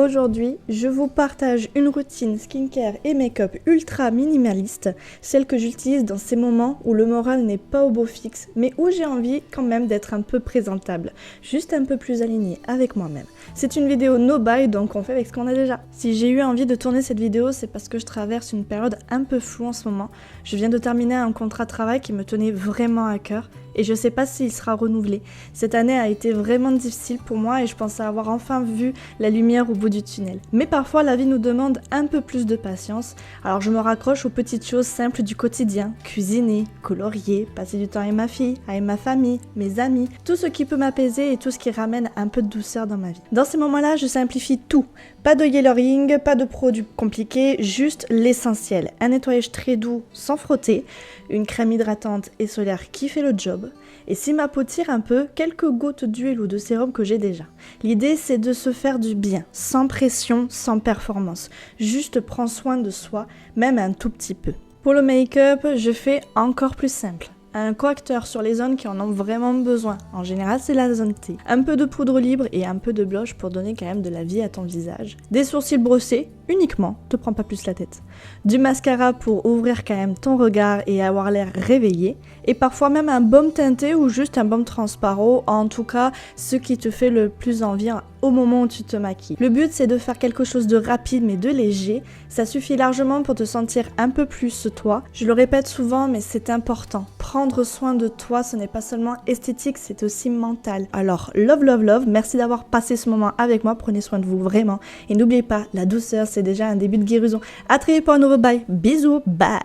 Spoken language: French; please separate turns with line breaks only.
Aujourd'hui, je vous partage une routine skincare et make-up ultra minimaliste, celle que j'utilise dans ces moments où le moral n'est pas au beau fixe, mais où j'ai envie quand même d'être un peu présentable, juste un peu plus alignée avec moi-même. C'est une vidéo no buy, donc on fait avec ce qu'on a déjà. Si j'ai eu envie de tourner cette vidéo, c'est parce que je traverse une période un peu floue en ce moment. Je viens de terminer un contrat de travail qui me tenait vraiment à cœur, et je sais pas s'il sera renouvelé. Cette année a été vraiment difficile pour moi et je pensais avoir enfin vu la lumière au bout du tunnel. Mais parfois la vie nous demande un peu plus de patience, alors je me raccroche aux petites choses simples du quotidien. Cuisiner, colorier, passer du temps avec ma fille, avec ma famille, mes amis, tout ce qui peut m'apaiser et tout ce qui ramène un peu de douceur dans ma vie. Dans ces moments-là, je simplifie tout. Pas de yellowing, pas de produits compliqués, juste l'essentiel. Un nettoyage très doux sans frotter, une crème hydratante et solaire qui fait le job. Et si ma peau tire un peu, quelques gouttes d'huile ou de sérum que j'ai déjà. L'idée c'est de se faire du bien, sans pression, sans performance. Juste prends soin de soi, même un tout petit peu. Pour le make-up, je fais encore plus simple. Un correcteur sur les zones qui en ont vraiment besoin. En général, c'est la zone T. Un peu de poudre libre et un peu de blush pour donner quand même de la vie à ton visage. Des sourcils brossés, uniquement, te prends pas plus la tête. Du mascara pour ouvrir quand même ton regard et avoir l'air réveillé. Et parfois même un baume teinté ou juste un baume transparent, en tout cas, ce qui te fait le plus envie au moment où tu te maquilles. Le but, c'est de faire quelque chose de rapide mais de léger. Ça suffit largement pour te sentir un peu plus toi. Je le répète souvent, mais c'est important. Prendre soin de toi, ce n'est pas seulement esthétique, c'est aussi mental. Alors, love, love, love, merci d'avoir passé ce moment avec moi. Prenez soin de vous vraiment. Et n'oubliez pas, la douceur, c'est déjà un début de guérison. À très vite pour un nouveau bye. Bisous, bye.